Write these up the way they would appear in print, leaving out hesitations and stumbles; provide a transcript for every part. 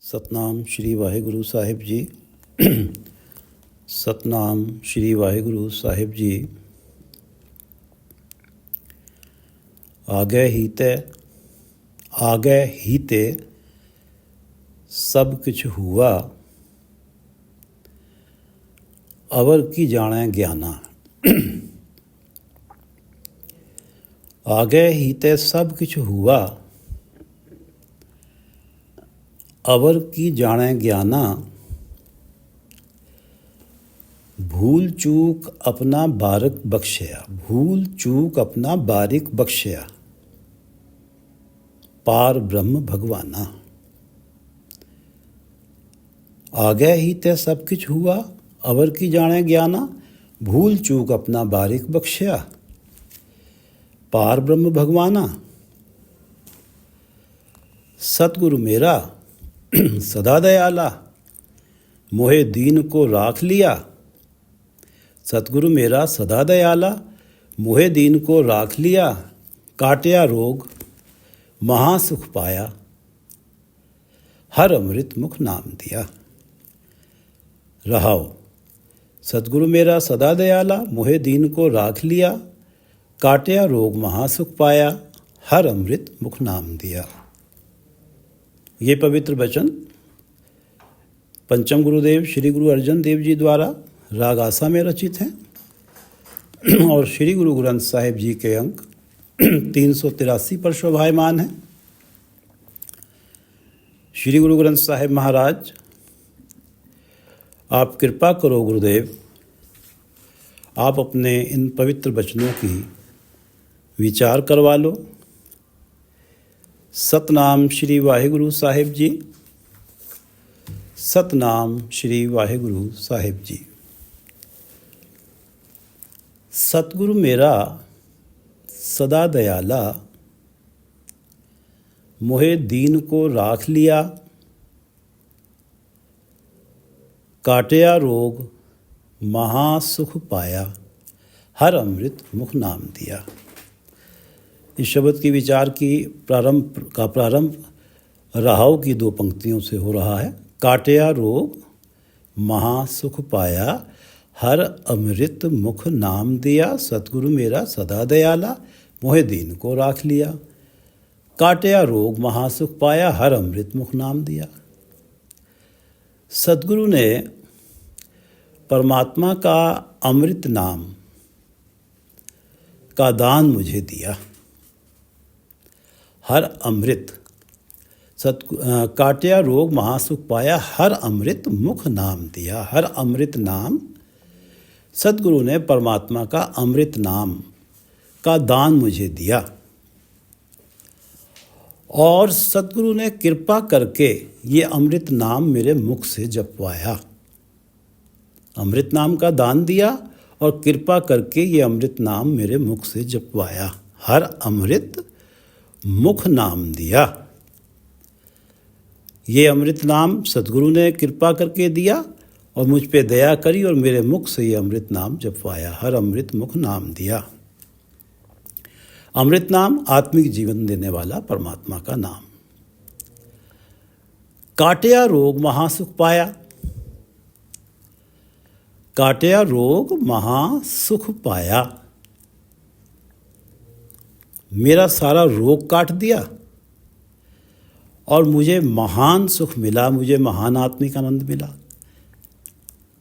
ਸਤਨਾਮ ਸ਼੍ਰੀ ਵਾਹਿਗੁਰੂ ਸਾਹਿਬ ਜੀ। ਸਤਨਾਮ ਸ਼੍ਰੀ ਵਾਹਿਗੁਰੂ ਸਾਹਿਬ ਜੀ। ਆਗੈ ਹੀ ਤੇ ਸਭ ਕਿਛ ਹੁਆ, ਅਵਰ ਕੀ ਜਾਣੈ ਗਿਆਨਾ। आगे ही ते सब किछ हुआ, अवर की जाने ज्ञाना। भूल चूक अपना बारिक बख्शिया, भूल चूक अपना बारिक बख्शिया, पार ब्रह्म भगवाना। आगे ही ते सब किछ हुआ, अवर की जाने ज्ञाना। भूल चूक अपना बारिक बख्शिया, पार ब्रह्म भगवाना। सतगुरु मेरा सदा दयाला, मोहे दीन को राख लिया। सतगुरु मेरा सदा दयाला, मोहे दीन को राख लिया। काटिया रोग महासुख पाया, हर अमृत मुख नाम दिया। रहाओ। सतगुरु मेरा सदा दयाला, मोहे दीन को राख लिया। काटिया रोग महासुख पाया, हर अमृत मुख नाम दिया। ये पवित्र वचन पंचम गुरुदेव श्री गुरु अर्जन देव जी द्वारा राग आसा में रचित हैं और श्री गुरु ग्रंथ साहिब जी के अंक 383 पर शोभायमान है। श्री गुरु ग्रंथ साहिब महाराज, आप कृपा करो गुरुदेव, आप अपने इन पवित्र वचनों की विचार करवा लो। सतनाम श्री वाहिगुरु साहिब जी। सतनाम श्री वाहिगुरु साहिब जी। सतगुरु मेरा सदा दयाला, मोहे दीन को राख लिया। काटिया रोग महासुख पाया, हर अमृत मुख नाम दिया। इस शब्द की विचार की प्रारंभ रहाव की दो पंक्तियों से हो रहा है। काटिया रोग महासुख पाया, हर अमृत मुख नाम दिया। सतगुरु मेरा सदा दयाला, मोहे दीन को राख लिया। काटिया रोग महासुख पाया, हर अमृत मुख नाम दिया। सतगुरु ने परमात्मा का अमृत नाम का दान मुझे दिया। हर अमृत काटिया रोग महासुख पाया, हर अमृत मुख नाम दिया। हर अमृत नाम सतगुरु ने परमात्मा का अमृत नाम का दान मुझे दिया और सतगुरु ने कृपा करके ये अमृत नाम मेरे मुख से जपवाया। अमृत नाम का दान दिया और कृपा करके ये अमृत नाम मेरे मुख से जपवाया। हर अमृत मुख नाम दिया। ये अमृत नाम सतगुरु ने कृपा करके दिया और मुझ पे दया करी और मेरे मुख से ये अमृत नाम जपवाया। हर अमृत मुख नाम दिया। अमृत नाम आत्मिक जीवन देने वाला परमात्मा का नाम। काटिया रोग महासुख पाया। काटिया रोग महासुख पाया, मेरा सारा रोग काट दिया और मुझे महान सुख मिला, मुझे महान आत्मिक आनंद मिला।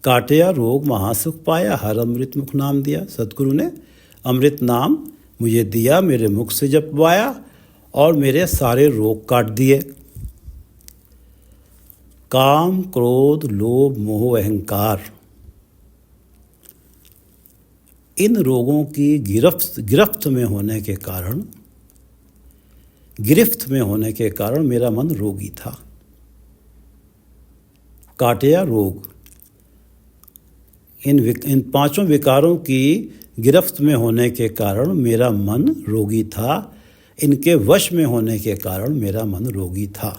काटिया रोग महासुख पाया, हर अमृत मुख नाम दिया। सतगुरु ने अमृत नाम मुझे दिया, मेरे मुख से जपवाया और मेरे सारे रोग काट दिए। काम क्रोध लोभ मोह अहंकार, इन रोगों की गिरफ्त में होने के कारण मेरा मन रोगी था। काटिया रोग, इन पांचों विकारों की गिरफ्त में होने के कारण मेरा मन रोगी था। इनके वश में होने के कारण मेरा मन रोगी था।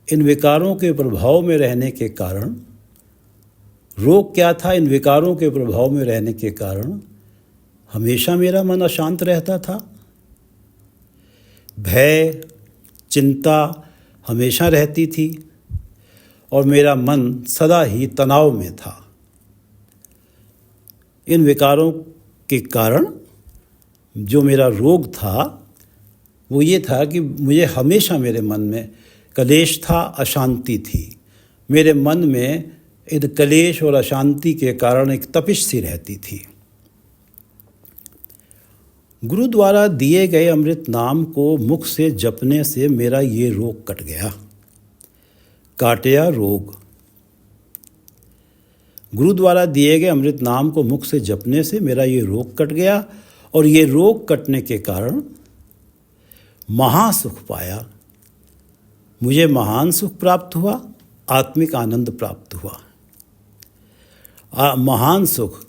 इन विकारों के प्रभाव में रहने के कारण, रोग क्या था? इन विकारों के प्रभाव में रहने के कारण हमेशा मेरा मन अशांत रहता था। भय, चिंता, हमेशा रहती थी और मेरा मन सदा ही तनाव में था। इन विकारों के कारण जो मेरा रोग था वो ये था कि मुझे हमेशा मेरे मन में कलेश था, अशांति थी। मेरे मन में इन कलेश और अशांति के कारण एक तपिश सी रहती थी। गुरु द्वारा दिए गए अमृत नाम को मुख से जपने से मेरा ये रोग कट गया। काटिया रोग। गुरु द्वारा दिए गए अमृत नाम को मुख से जपने से मेरा ये रोग कट गया और ये रोग कटने के कारण महासुख पाया। मुझे महान सुख प्राप्त हुआ, आत्मिक आनंद प्राप्त हुआ। महान सुख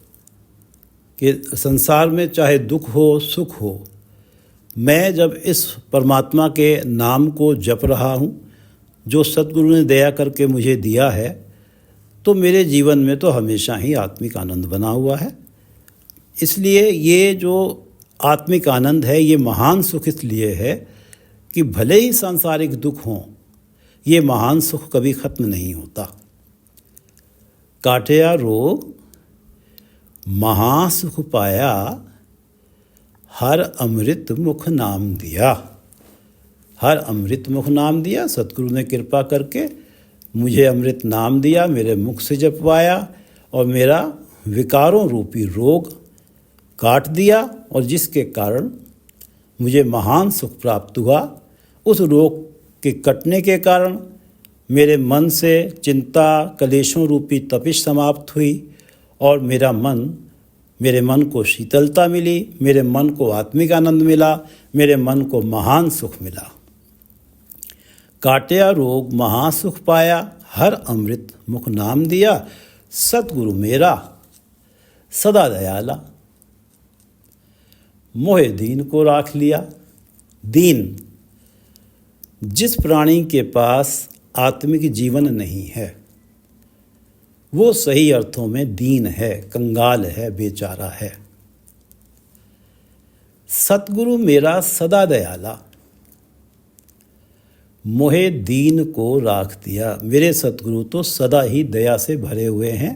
कि संसार में चाहे दुख हो सुख हो, मैं जब इस परमात्मा के नाम को जप रहा हूँ जो सतगुरु ने दया करके मुझे दिया है, तो मेरे जीवन में तो हमेशा ही आत्मिक आनंद बना हुआ है। इसलिए ये जो आत्मिक आनंद है ये महान सुख इसलिए है कि भले ही सांसारिक दुख हों, ये महान सुख कभी खत्म नहीं होता। काटिया रोग महासुख पाया, हर अमृत मुख नाम दिया। हर अमृत मुख नाम दिया। सतगुरु ने कृपा करके मुझे अमृत नाम दिया, मेरे मुख से जपवाया और मेरा विकारों रूपी रोग काट दिया और जिसके कारण मुझे महान सुख प्राप्त हुआ। उस रोग के कटने के कारण मेरे मन से चिंता कलेशों रूपी तपिश समाप्त हुई और मेरे मन को शीतलता मिली, मेरे मन को आत्मिक आनंद मिला, मेरे मन को महान सुख मिला। काटिया रोग महासुख पाया, हर अमृत मुख नाम दिया। सतगुरु मेरा सदा दयाला, मोहे दीन को राख लिया। दीन, जिस प्राणी के पास आत्मिक जीवन नहीं है वो सही अर्थों में दीन है, कंगाल है, बेचारा है। सतगुरु मेरा सदा दयाला, मोहे दीन को राख दिया। मेरे सतगुरु तो सदा ही दया से भरे हुए हैं।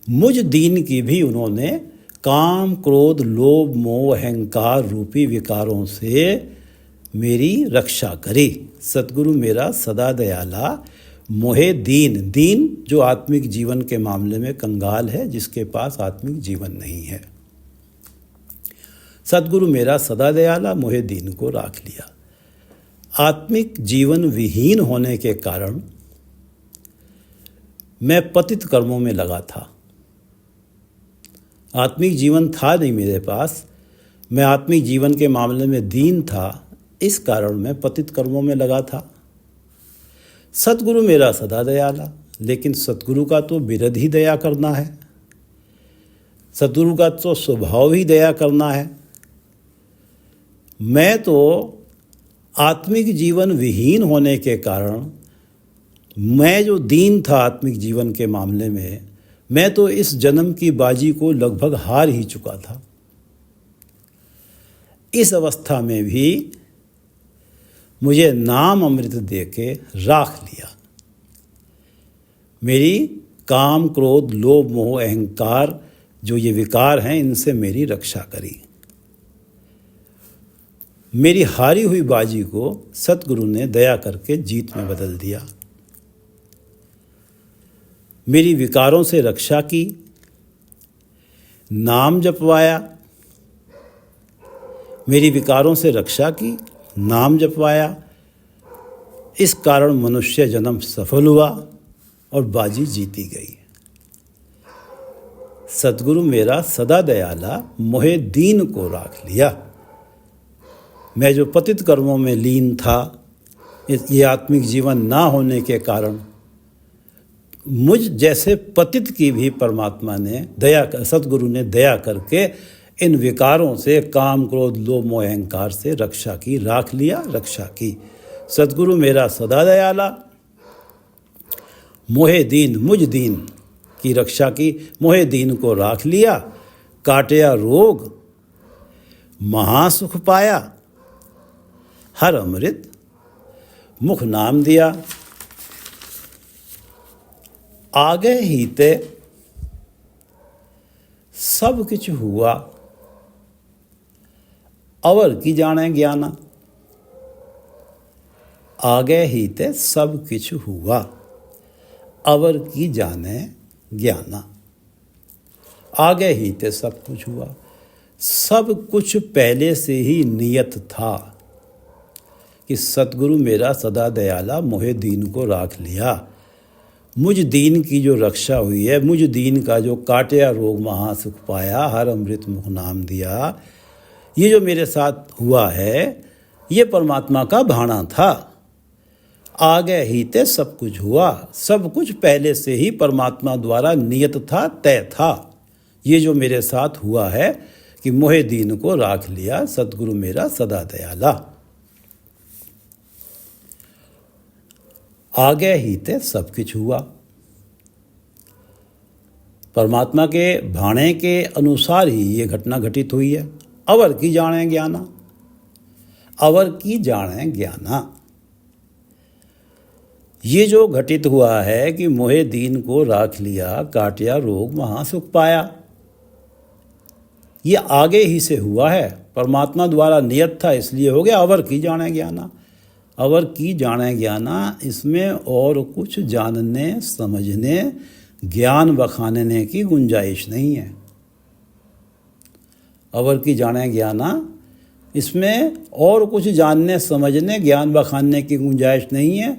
मुझ दीन की भी उन्होंने काम क्रोध लोभ मोह अहंकार रूपी विकारों से मेरी रक्षा करी। सतगुरु मेरा सदा दयाला, मोहे दीन। दीन जो आत्मिक जीवन के मामले में कंगाल है, जिसके पास आत्मिक जीवन नहीं है। सतगुरु मेरा सदा दयाला, मोहे दीन को राख लिया। आत्मिक जीवन विहीन होने के कारण मैं पतित कर्मों में लगा था। आत्मिक जीवन था नहीं मेरे पास, मैं आत्मिक जीवन के मामले में दीन था, इस कारण मैं पतित कर्मों में लगा था। सतगुरु मेरा सदा दयाला, लेकिन सतगुरु का तो बिरध ही दया करना है। सतगुरु का तो स्वभाव ही दया करना है। मैं तो आत्मिक जीवन विहीन होने के कारण, मैं जो दीन था आत्मिक जीवन के मामले में, मैं तो इस जन्म की बाजी को लगभग हार ही चुका था। इस अवस्था में भी मुझे नाम अमृत देके राख लिया। मेरी काम क्रोध लोभ मोह अहंकार जो ये विकार हैं, इनसे मेरी रक्षा करी। मेरी हारी हुई बाजी को सतगुरु ने दया करके जीत में बदल दिया। मेरी विकारों से रक्षा की, नाम जपवाया। मेरी विकारों से रक्षा की, नाम जपवाया। इस कारण मनुष्य जन्म सफल हुआ और बाजी जीती गई। सतगुरु मेरा सदा दयाला, मोहे दीन को राख लिया। मैं जो पतित कर्मों में लीन था, ये आत्मिक जीवन ना होने के कारण मुझ जैसे पतित की भी परमात्मा ने सतगुरु ने दया करके इन विकारों से, काम क्रोध लोभ मोह अहंकार से रक्षा की, राख लिया, रक्षा की। सतगुरु मेरा सदा दयाला, मोहे दीन, मुझ दीन की रक्षा की, मोहे दीन को राख लिया। काटिया रोग महासुख पाया, हर अमृत मुख नाम दिया। आगे ही ते सब किछ हुआ, अवर की जाने ज्ञाना। आगे ही ते सब किछ हुआ, अवर की जाने ज्ञाना। आगे ही ते सब कुछ हुआ, सब कुछ पहले से ही नियत था कि सतगुरु मेरा सदा दयाला मोहे दीन को राख लिया। मुझ दीन की जो रक्षा हुई है, मुझ दीन का जो काटिया रोग महासुख पाया, हर अमृत मुख नाम दिया, ये जो मेरे साथ हुआ है, ये परमात्मा का भाना था। आगे ही ते सब कुछ हुआ, सब कुछ पहले से ही परमात्मा द्वारा नियत था, तय था। ये जो मेरे साथ हुआ है कि मोहे दीन को राख लिया सतगुरु मेरा सदा दयाला। आगे ही ते सब कुछ हुआ, परमात्मा के भाणे के अनुसार ही ये घटना घटित हुई है। अवर की जाने ज्ञाना, अवर की जाने ज्ञाना। ये जो घटित हुआ है कि मोहे दीन को राख लिया, काटिया रोग महासुख पाया, ये आगे ही से हुआ है, परमात्मा द्वारा नियत था इसलिए हो गया। अवर की जाने ज्ञाना, अवर की जाने ज्ञाना, इसमें और कुछ जानने समझने ज्ञान बखानने की गुंजाइश नहीं है। अवर की जाने ज्ञाना, इसमें और कुछ जानने समझने ज्ञान बखानने की गुंजाइश नहीं है।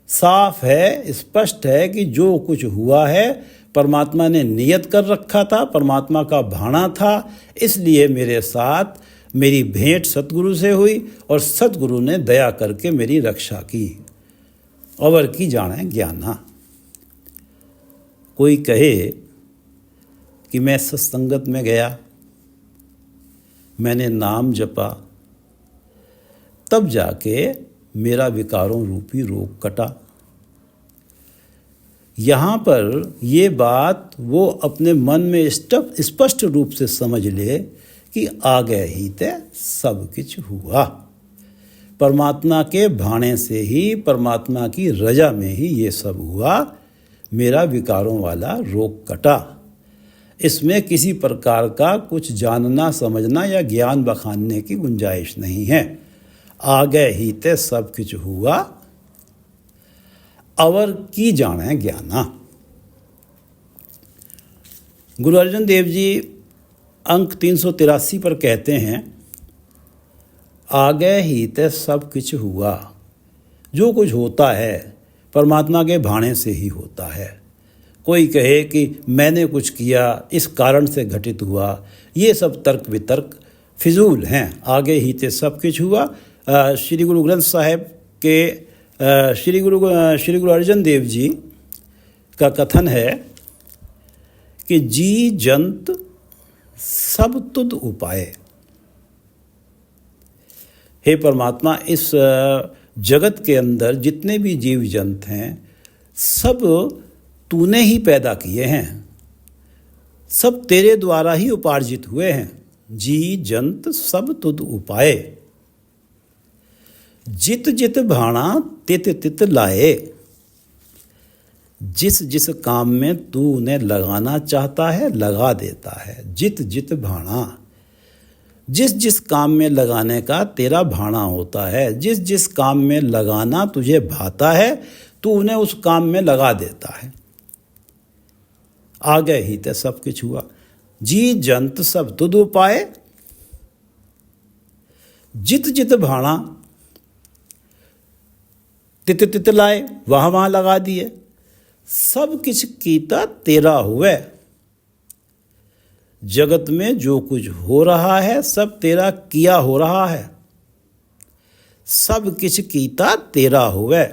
साफ है, स्पष्ट है कि जो कुछ हुआ है परमात्मा ने नियत कर रखा था, परमात्मा का भाना था, इसलिए मेरे साथ मेरी भेंट सतगुरु से हुई और सतगुरु ने दया करके मेरी रक्षा की। अवर की जाने ज्ञाना। कोई कहे कि मैं सत्संगत में गया, मैंने नाम जपा, तब जाके मेरा विकारों रूपी रोग कटा। यहाँ पर ये बात वो अपने मन में स्पष्ट रूप से समझ ले कि आगे ही ते सब कुछ हुआ। परमात्मा के भाणे से ही, परमात्मा की रजा में ही ये सब हुआ। मेरा विकारों वाला रोग कटा। इसमें किसी प्रकार का कुछ जानना समझना या ज्ञान बखानने की गुंजाइश नहीं है। आगे ही ते सब कुछ हुआ, अवर की जाने ज्ञाना। गुरु अर्जन देव जी अंक 383 पर कहते हैं, आगे ही ते सब कुछ हुआ। जो कुछ होता है परमात्मा के भाणे से ही होता है। कोई कहे कि मैंने कुछ किया इस कारण से घटित हुआ, ये सब तर्क वितर्क फिजूल हैं। आगे ही ते सब कुछ हुआ। श्री गुरु ग्रंथ साहिब के श्री गुरु अर्जन देव जी का कथन है कि जी जंत सब तुद उपाय। हे परमात्मा, इस जगत के अंदर जितने भी जीव जंत हैं सब तूने ही पैदा किए हैं, सब तेरे द्वारा ही उपार्जित हुए हैं। जी जंत सब तुद उपाय, जित जित भाणा तित तित लाए। जिस जिस काम में तू उन्हें लगाना चाहता है लगा देता है। जित जित भाणा, जिस जिस काम में लगाने का तेरा भाणा होता है, जिस जिस काम में लगाना तुझे भाता है, तू उन्हें उस काम में लगा देता है। आगे ही ते सब कुछ हुआ। जी जंत सब तुद उपाय, जित जित भाणा तित तित लाए, वहाँ वहाँ लगा दिए। सब किछ कीता तेरा हुए। जगत में जो कुछ हो रहा है सब तेरा किया हो रहा है। सब किछ कीता तेरा हुए,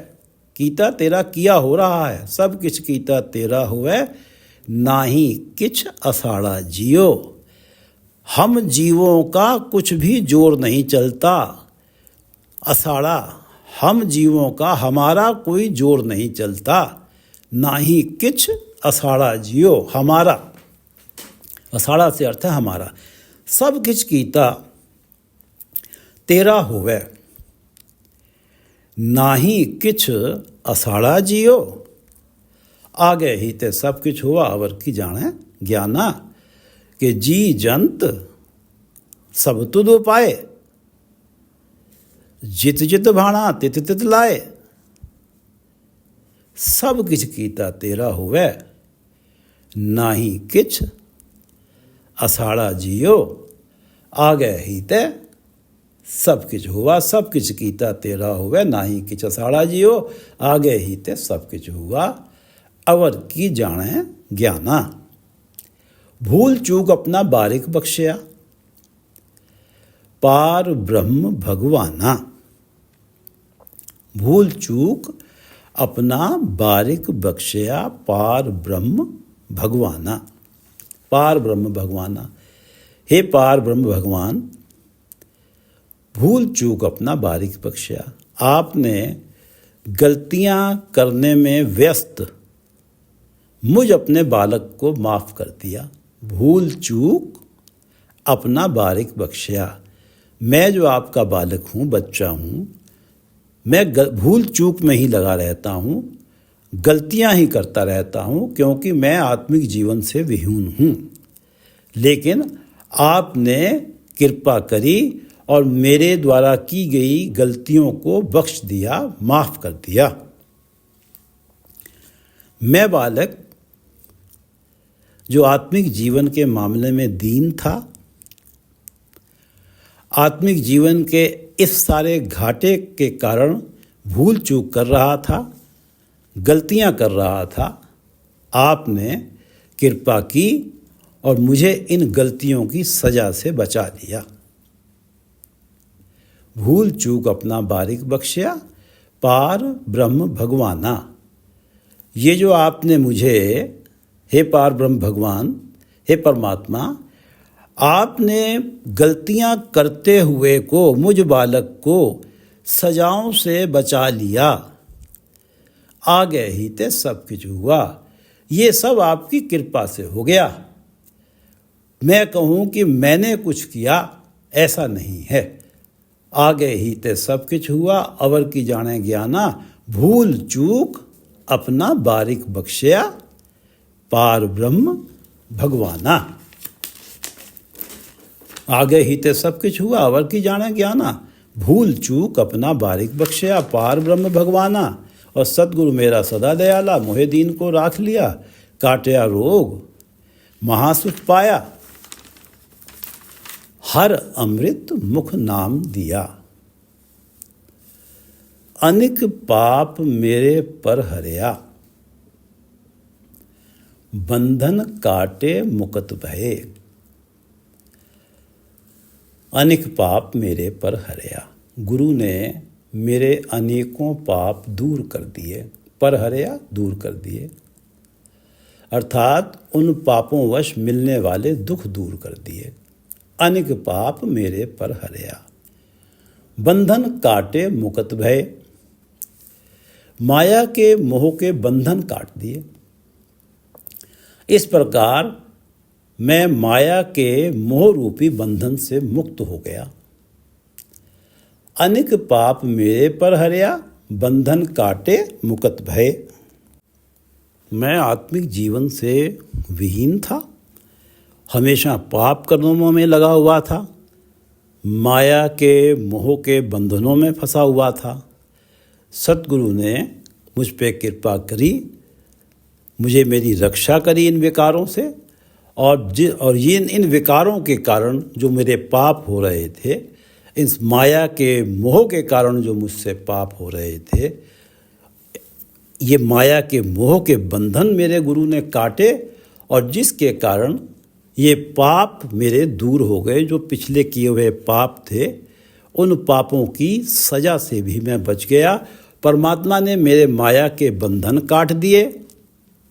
कीता तेरा किया हो रहा है। सब किछ कीता तेरा हुए, नाही किछ असाड़ा जियो। हम जीवों का कुछ भी जोर नहीं चलता। असाड़ा, हम जीवों का हमारा कोई जोर नहीं चलता। ना ही किछ असाड़ा जियो, हमारा, असाड़ा से अर्थ है हमारा। सब किछ कीता तेरा होवे, नाही किछ असाड़ा जियो, आगे ही ते सब किछ हुआ अवर की जाने ज्ञाना। कि जी जंत सब तुद उपाय, जित जित भाणा तित तित लाए। सब किछ कीता तेरा हुए, नाही किछ असाड़ा जियो, आगे ही ते सब किछ हुआ। सब किछ कीता तेरा हुए, नाही किछ असाड़ा जियो, आगे ही ते सब किछ हुआ अवर की जाने ज्ञाना। भूल चूक अपना बारिक बख्शिया, पार ब्रह्म भगवाना। भूल चूक अपना बारिक बख्शिया, पार ब्रह्म भगवाना। पार ब्रह्म भगवाना, हे पार ब्रह्म भगवान, भूल चूक अपना बारिक बख्शिया। आपने गलतियां करने में व्यस्त मुझ अपने बालक को माफ कर दिया। भूल चूक अपना बारिक बख्शिया, मैं जो आपका बालक हूँ, बच्चा हूँ, मैं भूल चूक में ही लगा रहता हूँ, गलतियाँ ही करता रहता हूँ, क्योंकि मैं आत्मिक जीवन से विहीन हूँ। लेकिन आपने कृपा करी और मेरे द्वारा की गई गलतियों को बख्श दिया, माफ कर दिया। मैं बालक जो आत्मिक जीवन के मामले में दीन था, आत्मिक जीवन के इस सारे घाटे के कारण भूल चूक कर रहा था, गलतियां कर रहा था, आपने कृपा की और मुझे इन गलतियों की सजा से बचा लिया। भूल चूक अपना बारिक बख्शिया, पार ब्रह्म भगवाना। ये जो आपने मुझे, हे पार ब्रह्म भगवान, हे परमात्मा, आपने गलतियां करते हुए को, मुझ बालक को सजाओं से बचा लिया, आगे ही ते सब कुछ हुआ। ये सब आपकी कृपा से हो गया। मैं कहूँ कि मैंने कुछ किया, ऐसा नहीं है। आगे ही ते सब कुछ हुआ अवर की जाने ज्ञाना। भूल चूक अपना बारिक बख्शिया, पार ब्रह्म भगवाना। आगे ही ते सब कुछ हुआ अवर की जाने ज्ञाना। भूल चूक अपना बारिक बख्शिया, पार ब्रह्म भगवाना। और सतगुरु मेरा सदा दयाला, मोहे दीन को राख लिया। काटिया रोग महासुख पाया, हर अमृत मुख नाम दिया। अनिक पाप मेरे पर हरिया, बंधन काटे मुकत भये। अनेक पाप मेरे पर हरिया, गुरु ने मेरे अनेकों पाप दूर कर दिए। पर हरिया, दूर कर दिए, अर्थात उन पापों वश मिलने वाले दुख दूर कर दिए। अनेक पाप मेरे पर हरिया, बंधन काटे मुकत भय। माया के मोह के बंधन काट दिए। इस प्रकार मैं माया के मोह रूपी बंधन से मुक्त हो गया। अनेक पाप मेरे पर हरिया, बंधन काटे मुकत भय। मैं आत्मिक जीवन से विहीन था, हमेशा पाप कर्मों में लगा हुआ था, माया के मोह के बंधनों में फंसा हुआ था। सतगुरु ने मुझ पे कृपा करी, मुझे मेरी रक्षा करी इन विकारों से। और ये इन विकारों के कारण जो मेरे पाप हो रहे थे, इस माया के मोह के कारण जो मुझसे पाप हो रहे थे, ये माया के मोह के बंधन मेरे गुरु ने काटे और जिसके कारण ये पाप मेरे दूर हो गए। जो पिछले किए हुए पाप थे, उन पापों की सजा से भी मैं बच गया। परमात्मा ने मेरे माया के बंधन काट दिए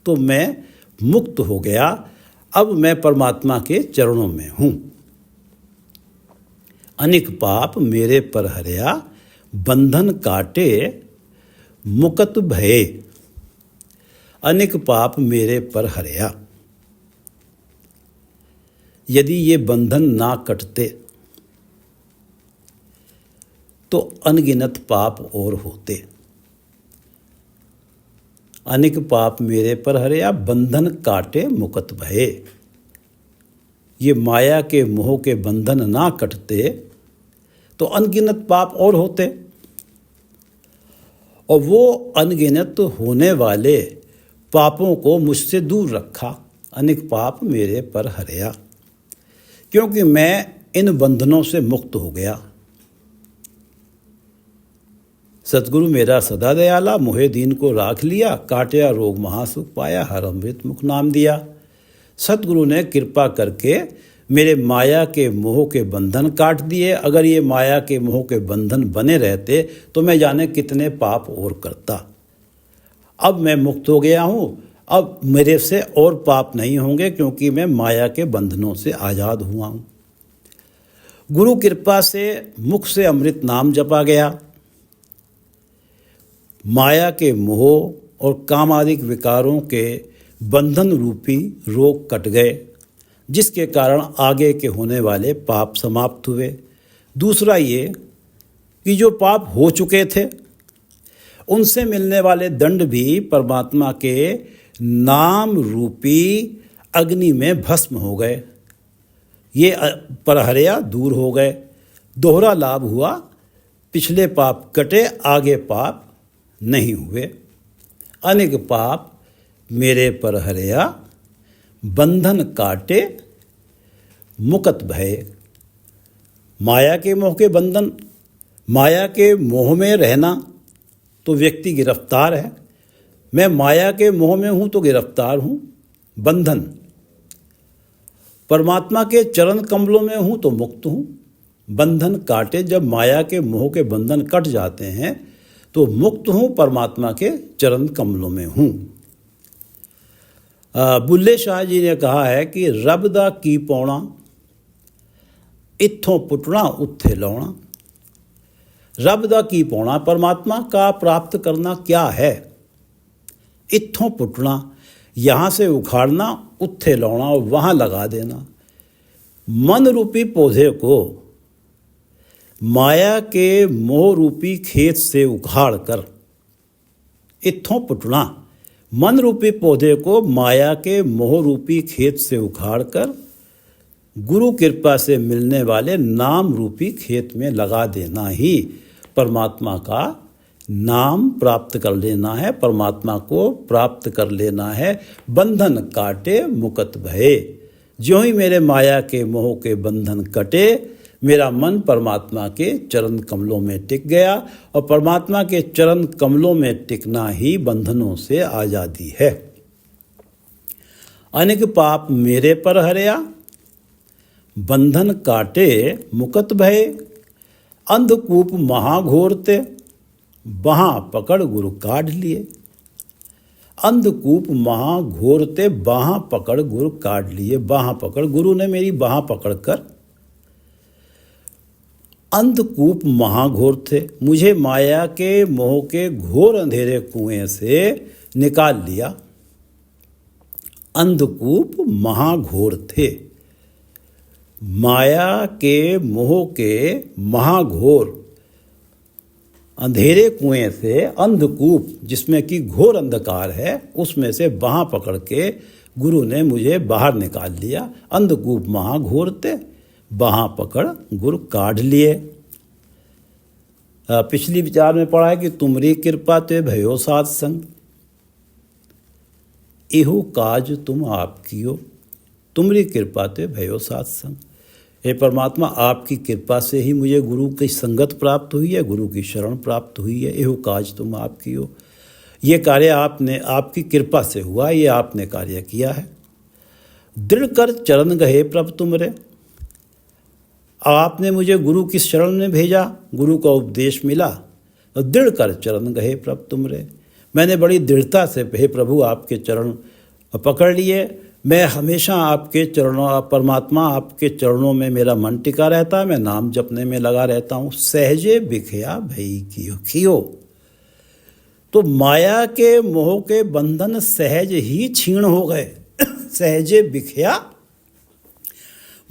तो मैं मुक्त हो गया। अब मैं परमात्मा के चरणों में हूँ। अनेक पाप मेरे पर हरिया, बंधन काटे मुकत भये। अनेक पाप मेरे पर हरिया। यदि ये बंधन ना कटते तो अनगिनत पाप और होते। अनेक पाप मेरे पर हरया, बंधन काटे मुकत भये। ये माया के मोह के बंधन ना कटते तो अनगिनत पाप और होते, और वो अनगिनत होने वाले पापों को मुझसे दूर रखा। अनेक पाप मेरे पर हरया, क्योंकि मैं इन बंधनों से मुक्त हो गया। सतगुरु मेरा सदा दयाला, मोहे दीन को राख लिया। काटिया रोग महासुख पाया, हर अमृत मुख नाम दिया। सतगुरु ने कृपा करके मेरे माया के मोह के बंधन काट दिए। अगर ये माया के मोह के बंधन बने रहते तो मैं जाने कितने पाप और करता। अब मैं मुक्त हो गया हूँ, अब मेरे से और पाप नहीं होंगे, क्योंकि मैं माया के बंधनों से आज़ाद हुआ हूँ। गुरु कृपा से मुख से अमृत नाम जपा गया। माया के मोह और कामादिक विकारों के बंधन रूपी रोग कट गए, जिसके कारण आगे के होने वाले पाप समाप्त हुए। दूसरा ये कि जो पाप हो चुके थे उनसे मिलने वाले दंड भी परमात्मा के नाम रूपी अग्नि में भस्म हो गए। ये परहरिया दूर हो गए। दोहरा लाभ हुआ, पिछले पाप कटे, आगे पाप नहीं हुए। अनेक पाप मेरे परहरिया, बंधन काटे मुकत भये। माया के मोह के बंधन, माया के मोह में रहना तो व्यक्ति गिरफ्तार है। मैं माया के मोह में हूँ तो गिरफ्तार हूँ। बंधन, परमात्मा के चरण कमलों में हूँ तो मुक्त हूँ। बंधन काटे, जब माया के मोह के बंधन कट जाते हैं तो मुक्त हूँ, परमात्मा के चरण कमलों में हूँ। बुल्ले शाह जी ने कहा है कि रब दा की पौना, इत्थों पुटना उत्थे लौना। रब दा की पौना, परमात्मा का प्राप्त करना क्या है? इत्थों पुटना, यहाँ से उखाड़ना, उत्थे लौना, और वहाँ लगा देना। मन रूपी पौधे को माया के मोह रूपी खेत से उखाड़ कर, इत्थों पुटना, मन रूपी पौधे को माया के मोह रूपी खेत से उखाड़कर गुरु कृपा से मिलने वाले नाम रूपी खेत में लगा देना ही परमात्मा का नाम प्राप्त कर लेना है, परमात्मा को प्राप्त कर लेना है। बंधन काटे मुकत भये। ज्यों ही मेरे माया के मोह के बंधन कटे, मेरा मन परमात्मा के चरण कमलों में टिक गया, और परमात्मा के चरण कमलों में टिकना ही बंधनों से आज़ादी है। अनेक पाप मेरे पर हरया, बंधन काटे मुकत भये। अंधकूप महाघोरते, बाहाँ पकड़ गुरु काढ़ लिए। अंधकूप महाघोरते, बाहाँ पकड़ गुरु काढ़ लिए। बाहाँ पकड़, गुरु ने मेरी बाहाँ पकड़कर अंधकूप महाघोर थे, मुझे माया के मोह के घोर अंधेरे कुएं से निकाल लिया। अंधकूप महाघोर थे, माया के मोह के महाघोर अंधेरे कुएं से, अंधकूप जिसमें कि घोर अंधकार है, उसमें से बाहाँ पकड़ के गुरु ने मुझे बाहर निकाल लिया। अंधकूप महाघोर थे, बाहाँ पकड़ गुरु काढ़ लिए। पिछली विचार में पढ़ा है कि तुमरी कृपा ते भयो साध संग, इहु काज तुम आप कियो। तुमरी कृपा ते भयो साध संग। हे परमात्मा, आपकी कृपा से ही मुझे गुरु की संगत प्राप्त हुई है, गुरु की शरण प्राप्त हुई है। इहु काज तुम आप कियो। ये कार्य आपने, आपकी कृपा से हुआ, ये आपने कार्य किया है। दृढ़ कर चरण गहे प्रभु तुमरे। आपने मुझे गुरु की शरण में भेजा, गुरु का उपदेश मिला, और दृढ़ कर चरण गहे प्रभु तुमरे। मैंने बड़ी दृढ़ता से, हे प्रभु, आपके चरण पकड़ लिए। मैं हमेशा आपके चरणों, परमात्मा आपके चरणों में मेरा मन टिका रहता है, मैं नाम जपने में लगा रहता हूँ। सहजे बिखया भई कियो कियो। तो माया के मोह के बंधन सहज ही क्षीण हो गए। सहजे बिखया,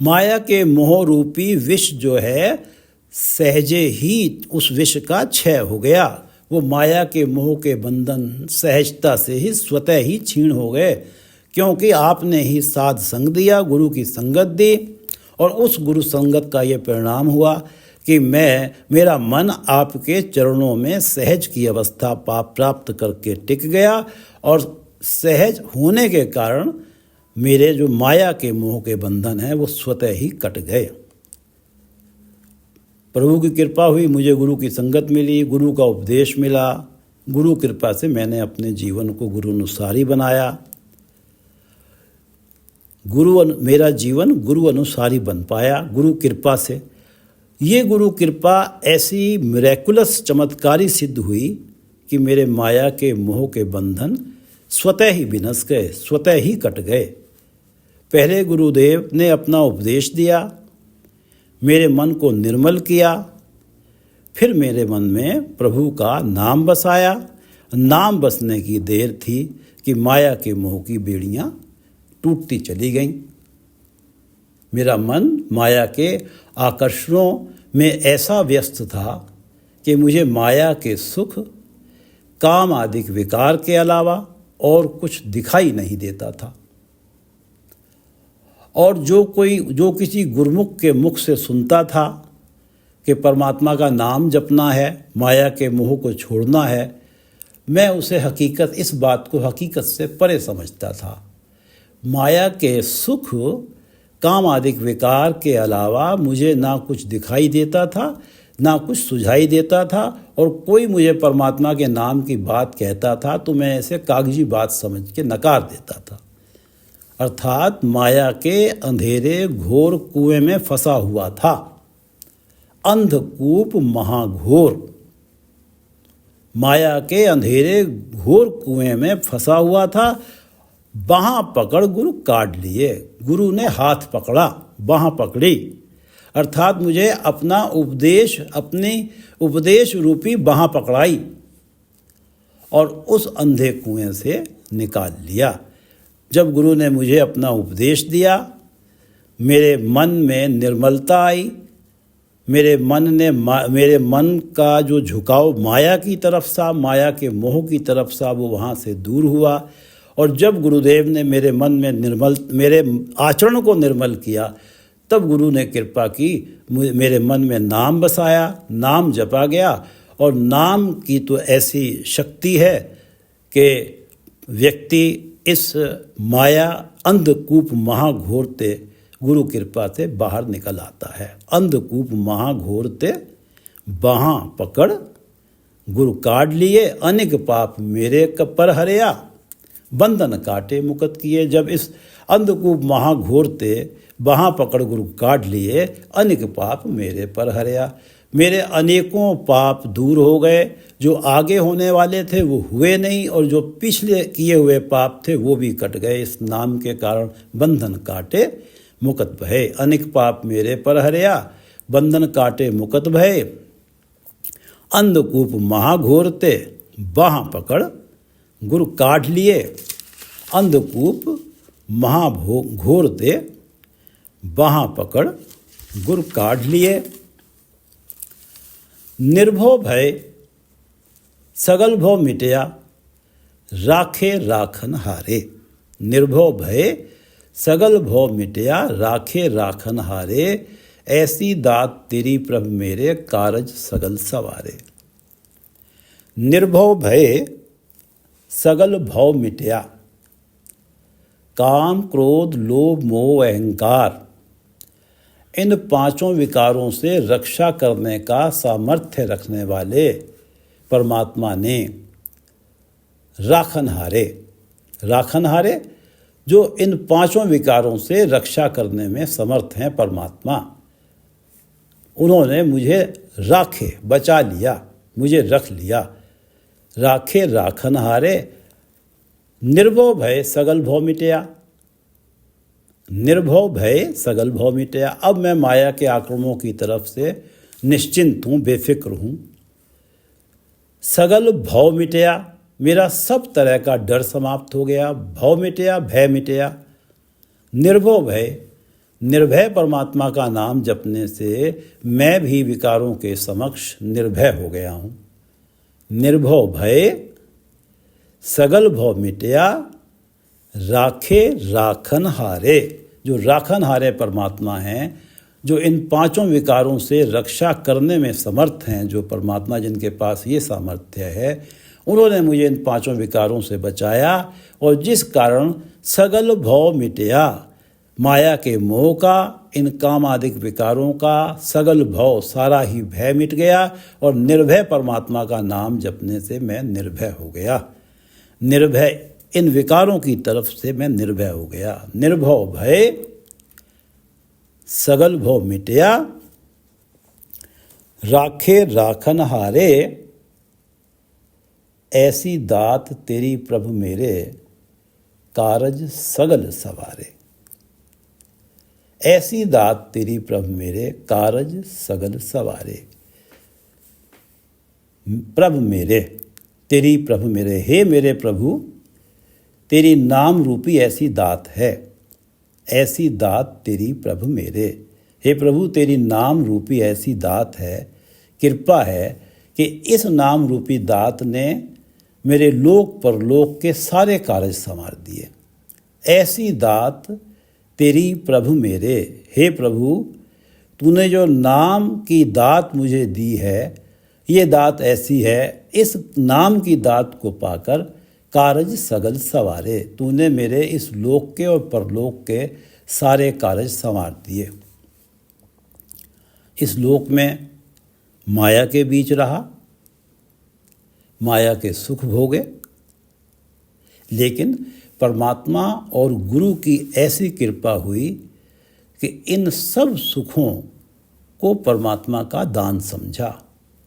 माया के मोह रूपी विष जो है सहजे ही उस विष का क्षय हो गया। वो माया के मोह के बंधन सहजता से ही स्वतः ही क्षीण हो गए, क्योंकि आपने ही साध संग दिया, गुरु की संगत दी। और उस गुरु संगत का ये परिणाम हुआ कि मेरा मन आपके चरणों में सहज की अवस्था प्राप्त करके टिक गया, और सहज होने के कारण मेरे जो माया के मोह के बंधन हैं वो स्वतः ही कट गए। प्रभु की कृपा हुई, मुझे गुरु की संगत मिली, गुरु का उपदेश मिला। गुरु कृपा से मैंने अपने जीवन को गुरु अनुसारी बनाया। मेरा जीवन गुरु अनुसारी बन पाया गुरु कृपा से। ये गुरु कृपा ऐसी मिरेकुलस चमत्कारी सिद्ध हुई कि मेरे माया के मोह के बंधन स्वतः ही विनस गए, स्वतः ही कट गए। पहले गुरुदेव ने अपना उपदेश दिया, मेरे मन को निर्मल किया, फिर मेरे मन में प्रभु का नाम बसाया। नाम बसने की देर थी कि माया के मोह की बेड़ियां टूटती चली गईं। मेरा मन माया के आकर्षणों में ऐसा व्यस्त था कि मुझे माया के सुख, काम आदि विकार के अलावा और कुछ दिखाई नहीं देता था। और जो किसी गुरुमुख के मुख से सुनता था कि परमात्मा का नाम जपना है, माया के मोह को छोड़ना है, मैं उसे इस बात को हकीकत से परे समझता था। माया के सुख, काम आदि विकार के अलावा मुझे ना कुछ दिखाई देता था, ना कुछ सुझाई देता था, और कोई मुझे परमात्मा के नाम की बात कहता था तो मैं इसे कागजी बात समझ के नकार देता था। अर्थात माया के अंधेरे घोर कुएं में फंसा हुआ था। अंधकूप महाघोर, माया के अंधेरे घोर कुएं में फंसा हुआ था। बाँह पकड़ गुरु काट लिए। गुरु ने हाथ पकड़ा, बाँह पकड़ी, अर्थात मुझे अपनी उपदेश रूपी बाँह पकड़ाई और उस अंधे कुएं से निकाल लिया। जब गुरु ने मुझे अपना उपदेश दिया, मेरे मन में निर्मलता आई। मेरे मन का जो झुकाव माया की तरफ सा, माया के मोह की तरफ सा, वो वहाँ से दूर हुआ। और जब गुरुदेव ने मेरे आचरण को निर्मल किया, तब गुरु ने कृपा की, मेरे मन में नाम बसाया, नाम जपा गया। और नाम की तो ऐसी शक्ति है कि व्यक्ति इस माया अंधकूप महाघोरते गुरु कृपा से बाहर निकल आता है। अंधकूप महाघोरते बाँह पकड़ गुरु काट लिए, अनेक पाप मेरे पर हरया, बंधन काटे मुक्त किए। जब इस अंधकूप महाघोरते बाँह पकड़ गुरु काट लिए, अनेक पाप मेरे पर हरया। मेरे अनेकों पाप दूर हो गए। जो आगे होने वाले थे वो हुए नहीं, और जो पिछले किए हुए पाप थे वो भी कट गए। इस नाम के कारण बंधन काटे मुक्त भये। अनेक पाप मेरे पर हरया, बंधन काटे मुक्त भये। अंधकूप महाघोरते बाँह पकड़ गुरु काट लिए। अंधकूप महाघोरते बाँह पकड़ गुरु काट लिए। निर्भव भय सगल भव मिटया, राखे राखन हारे। निर्भव भय सगल भव मिटया, राखे राखन हारे। ऐसी दात तेरी प्रभु मेरे, कारज सगल सवारे। निर्भव भय सगल भव मिटया। काम, क्रोध, लोभ, मोह, अहंकार, इन पांचों विकारों से रक्षा करने का सामर्थ्य रखने वाले परमात्मा ने राखनहारे जो इन पांचों विकारों से रक्षा करने में समर्थ हैं परमात्मा, उन्होंने मुझे राखे, बचा लिया, मुझे रख लिया। राखे राखनहारे, निर्भव भय सगल भव मिटया। निर्भव भय सगल भव मिटया। अब मैं माया के आक्रमणों की तरफ से निश्चिंत हूँ, बेफिक्र हूँ। सगल भव मिटया, मेरा सब तरह का डर समाप्त हो गया। भव मिटया, भय मिटया। निर्भव भय, निर्भय परमात्मा का नाम जपने से मैं भी विकारों के समक्ष निर्भय हो गया हूँ। निर्भव भय सगल भव मिटया, राखे राखन हारे। जो राखन हारे परमात्मा हैं, जो इन पांचों विकारों से रक्षा करने में समर्थ हैं, जो परमात्मा जिनके पास ये सामर्थ्य है, उन्होंने मुझे इन पांचों विकारों से बचाया। और जिस कारण सगल भव मिटया, माया के मोह का, इन कामादिक विकारों का सगल भव, सारा ही भय मिट गया। और निर्भय परमात्मा का नाम जपने से मैं निर्भय हो गया। निर्भय, इन विकारों की तरफ से मैं निर्भय हो गया। निर्भव भय सगल भव मिटया, राखे राखन हारे। ऐसी दात तेरी प्रभु मेरे, कारज सगल सवारे। ऐसी दात तेरी प्रभु मेरे, कारज सगल सवारे। प्रभु मेरे, तेरी प्रभु मेरे, हे मेरे प्रभु, तेरी नाम रूपी ऐसी दात है। ऐसी दात तेरी प्रभु मेरे, हे प्रभु, तेरी नाम रूपी ऐसी दात है, कृपा है कि इस नाम रूपी दात ने मेरे लोक परलोक के सारे कार्य संवार दिए। ऐसी दात तेरी प्रभु मेरे, हे प्रभु, तूने जो नाम की दात मुझे दी है, ये दात ऐसी है, इस नाम की दात को पाकर कारज सगल सवारे। तूने मेरे इस लोक के और परलोक के सारे कारज संवार दिए। इस लोक में माया के बीच रहा, माया के सुख भोगे, लेकिन परमात्मा और गुरु की ऐसी कृपा हुई कि इन सब सुखों को परमात्मा का दान समझा,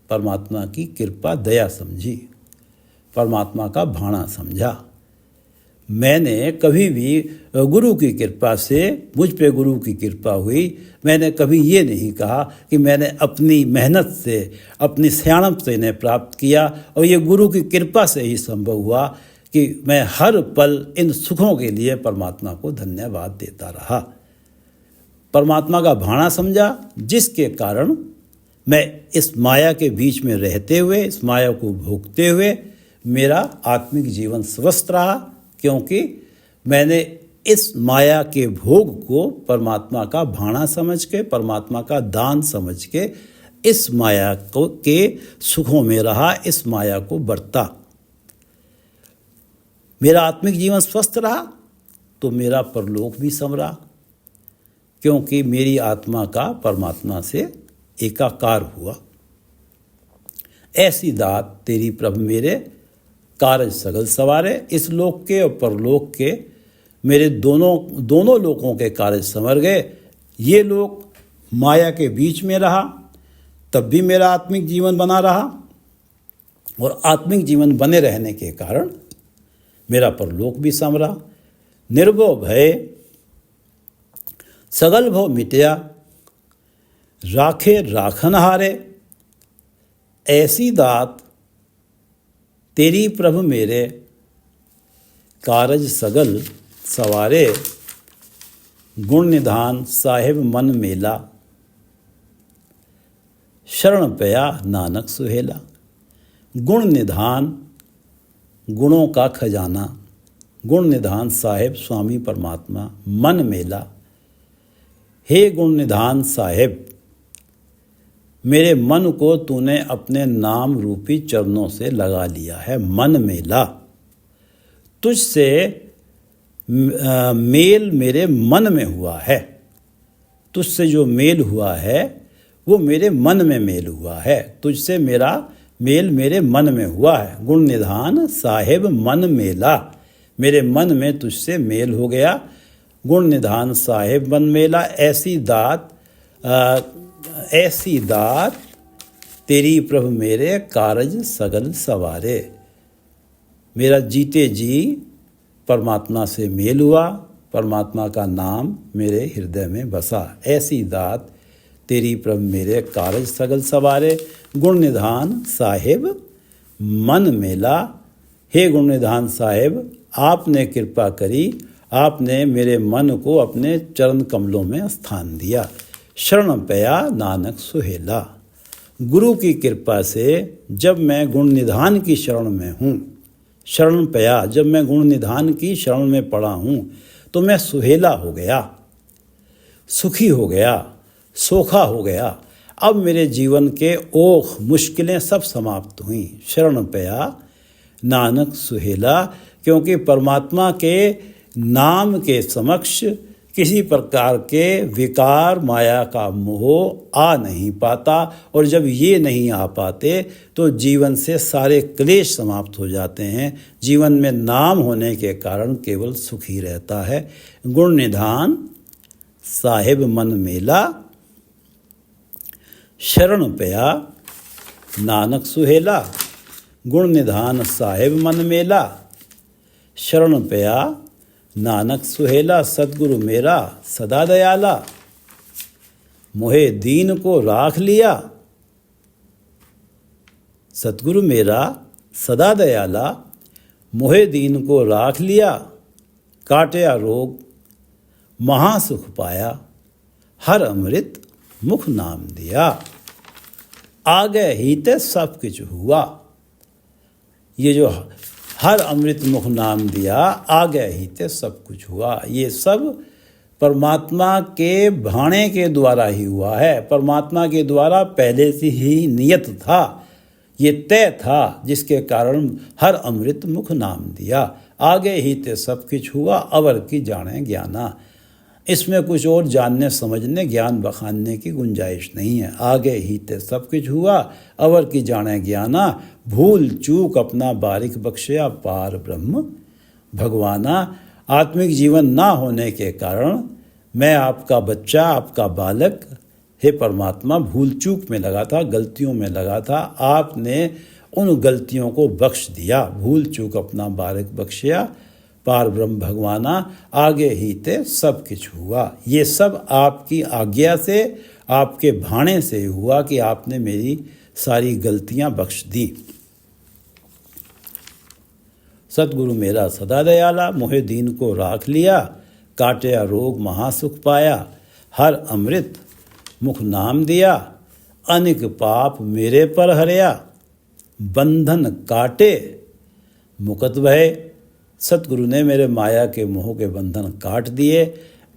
परमात्मा की कृपा दया समझी, परमात्मा का भाणा समझा। मैंने कभी भी गुरु की कृपा से, मुझ पे गुरु की कृपा हुई, मैंने कभी ये नहीं कहा कि मैंने अपनी मेहनत से, अपनी सियाणप से इन्हें प्राप्त किया और ये गुरु की कृपा से ही संभव हुआ कि मैं हर पल इन सुखों के लिए परमात्मा को धन्यवाद देता रहा। परमात्मा का भाणा समझा, जिसके कारण मैं इस माया के बीच में रहते हुए, इस माया को भोगते हुए मेरा आत्मिक जीवन स्वस्थ रहा, क्योंकि मैंने इस माया के भोग को परमात्मा का भाणा समझ के, परमात्मा का दान समझ के इस माया को के सुखों में रहा, इस माया को बरता। मेरा आत्मिक जीवन स्वस्थ रहा तो मेरा परलोक भी संवरा, क्योंकि मेरी आत्मा का परमात्मा से एकाकार हुआ। ऐसी दात तेरी प्रभु मेरे, कारज सगल सवारे। इस लोक के और परलोक के मेरे दोनों लोकों के कार्य संवर गए। ये लोक माया के बीच में रहा तब भी मेरा आत्मिक जीवन बना रहा, और आत्मिक जीवन बने रहने के कारण मेरा परलोक भी संवरा। निर्भव भय सगल भव मिटया, राखे राखन हारे। ऐसी दात तेरी प्रभु मेरे, कारज सगल सवारे। गुण निधान साहिब मन मेला, शरण पया नानक सुहेला। गुण निधान, गुणों का खजाना, गुण निधान साहिब स्वामी परमात्मा, मन मेला। हे गुण निधान साहिब, मेरे मन को तूने अपने नाम रूपी चरणों से लगा लिया है। मन मेला, तुझसे मेल मेरे मन में हुआ है। तुझसे जो मेल हुआ है वो मेरे मन में मेल हुआ है। तुझसे मेरा मेल मेरे मन में हुआ है। गुण निधान साहिब मन मेला, मेरे मन में तुझसे मेल हो गया। गुण निधान साहिब मन मेला। ऐसी दात तेरी प्रभु मेरे, कारज सगल सवारे। मेरा जीते जी परमात्मा से मेल हुआ, परमात्मा का नाम मेरे हृदय में बसा। ऐसी दात तेरी प्रभु मेरे, कारज सगल सवारे। गुण निधान साहिब मन मेला। हे गुण निधान साहिब, आपने कृपा करी, आपने मेरे मन को अपने चरण कमलों में स्थान दिया। शरण पया नानक सुहेला। गुरु की कृपा से जब मैं गुण निधान की शरण में हूँ, शरण पया, जब मैं गुण निधान की शरण में पड़ा हूँ तो मैं सुहेला हो गया, सुखी हो गया, सोखा हो गया। अब मेरे जीवन के ओख मुश्किलें सब समाप्त हुई। शरण पया नानक सुहेला, क्योंकि परमात्मा के नाम के समक्ष किसी प्रकार के विकार माया का मोह आ नहीं पाता, और जब ये नहीं आ पाते तो जीवन से सारे क्लेश समाप्त हो जाते हैं। जीवन में नाम होने के कारण केवल सुख ही रहता है। गुण निधान साहिब मन मेला, शरण पया नानक सुहेला। गुण निधान साहिब मन मेला, शरण पया नानक सुहेला। सतगुरु मेरा सदा दयाला, मोहे दीन को राख लिया। सतगुरु मेरा सदा दयाला, मोहे दीन को राख लिया। काटया रोग महासुख पाया, हर अमृत मुख नाम दिया। आगे ही ते सब कुछ हुआ। ये जो हर अमृत मुख नाम दिया, आगे ही ते सब कुछ हुआ, ये सब परमात्मा के भाणे के द्वारा ही हुआ है। परमात्मा के द्वारा पहले से ही नियत था, ये तय था, जिसके कारण हर अमृत मुख नाम दिया। आगे ही ते सब कुछ हुआ, अवर की जाने ज्ञाना। इसमें कुछ और जानने समझने ज्ञान बखानने की गुंजाइश नहीं है। आगे ही ते सब कुछ हुआ, अवर की जाने ज्ञाना। भूल चूक अपना बारिक बख्शिया, पार ब्रह्म भगवाना। आत्मिक जीवन ना होने के कारण मैं आपका बच्चा, आपका बालक, हे परमात्मा, भूल चूक में लगा था, गलतियों में लगा था। आपने उन गलतियों को बख्श दिया। भूल चूक अपना बारिक बख्शिया, पार ब्रह्म भगवाना। आगे ही ते सब कुछ हुआ। ये सब आपकी आज्ञा से, आपके भाणे से हुआ कि आपने मेरी सारी गलतियां बख्श दी। सतगुरु मेरा सदा दयाला, मोहे दीन को राख लिया। काटया रोग महासुख पाया, हर अमृत मुख नाम दिया। अनेक पाप मेरे पर हरया, बंधन काटे मुकत भय। सतगुरु ने मेरे माया के मोह के बंधन काट दिए।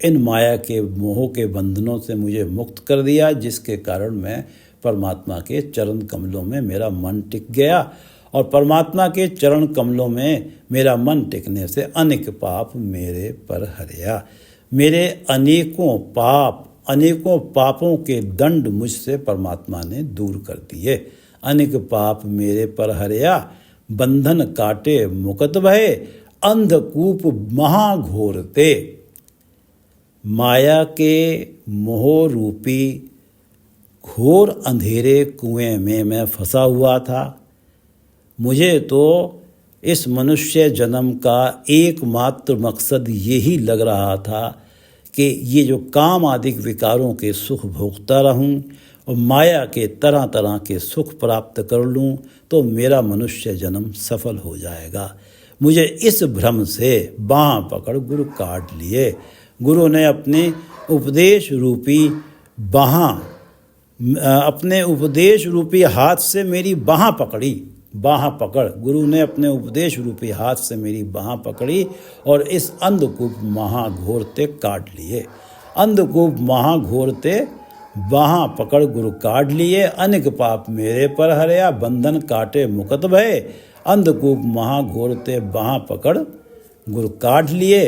इन माया के मोह के बंधनों से मुझे मुक्त कर दिया, जिसके कारण मैं परमात्मा के चरण कमलों में मेरा मन टिक गया। और परमात्मा के चरण कमलों में मेरा मन टिकने से अनेक पाप मेरे पर हरया। मेरे अनेकों पापों के दंड मुझसे परमात्मा ने दूर कर दिए। अनेक पाप मेरे पर हरया, बंधन काटे मुकत भय। अंधकूप महाघोर ते, माया के मोह रूपी घोर अंधेरे कुएं में मैं फंसा हुआ था। मुझे तो इस मनुष्य जन्म का एकमात्र मकसद यही लग रहा था कि ये जो काम आदि विकारों के सुख भोगता रहूं और माया के तरह तरह के सुख प्राप्त कर लूं तो मेरा मनुष्य जन्म सफल हो जाएगा। मुझे इस भ्रम से बाँह पकड़ गुरु काट लिए। गुरु ने अपने उपदेश रूपी हाथ से मेरी बाँह पकड़ी। गुरु ने अपने उपदेश रूपी हाथ से मेरी बाँह पकड़ी और इस अंधकूप महाघोरते काट लिए। अंधकूप महाघोरते बाँह पकड़ गुरु काट लिए। अनेक पाप मेरे पर हरया, बंधन काटे मुकत भय। अंधकूप महाघोरते बाँह पकड़ गुरु काट लिए।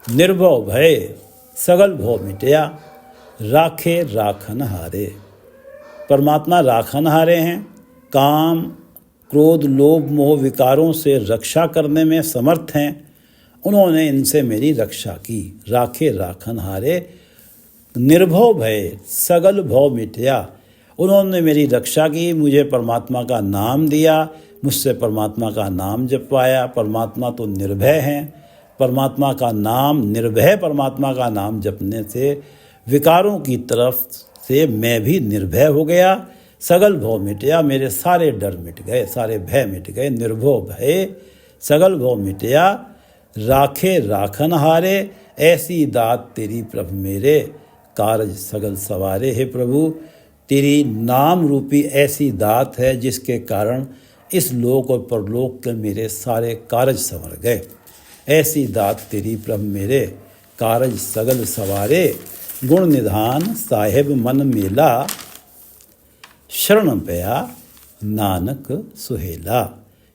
निर्भव भय सगल भव मिटया, राखे राखन हारे। परमात्मा राखन हारे हैं। काम, क्रोध, लोभ, मोह विकारों से रक्षा करने में समर्थ हैं। उन्होंने इनसे मेरी रक्षा की। राखे राखन हारे, निर्भव भय सगल भव मिटया। उन्होंने मेरी रक्षा की, मुझे परमात्मा का नाम दिया, मुझसे परमात्मा का नाम जपवाया। परमात्मा तो निर्भय हैं। परमात्मा का नाम, निर्भय परमात्मा का नाम जपने से विकारों की तरफ से मैं भी निर्भय हो गया। सगल भव मिटया, मेरे सारे डर मिट गए, सारे भय मिट गए। निर्भव भय सगल भव मिटया, राखे राखन हारे, ऐसी दात तेरी प्रभु मेरे, कारज सगल सवारे। हे प्रभु, तेरी नाम रूपी ऐसी दात है जिसके कारण इस लोक और परलोक के मेरे सारे कारज संवर गए। ऐसी दात तेरी प्रभु मेरे, कारज सगल सवारे। गुण निधान साहेब मन मेला, शरण पया नानक सुहेला।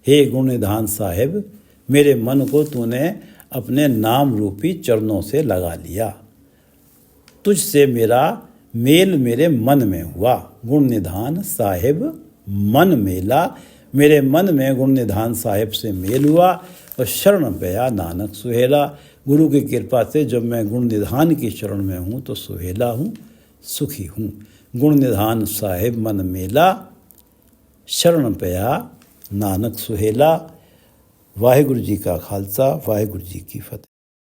हे गुण निधान साहेब, मेरे मन को तूने अपने नाम रूपी चरणों से लगा लिया। तुझसे मेरा मेल मेरे मन में हुआ। गुण निधान साहेब मन मेला, मेरे मन में गुण निधान साहेब से मेल हुआ और शरण पया नानक सुहेला। गुरु की कृपा से जब मैं गुण निधान की शरण में हूँ तो सुहेला हूँ, सुखी हूँ। गुण निधान साहेब मन मेला, शरण पया नानक सुहेला। वाहिगुरु जी का खालसा, वाहिगुरु जी की फतेह।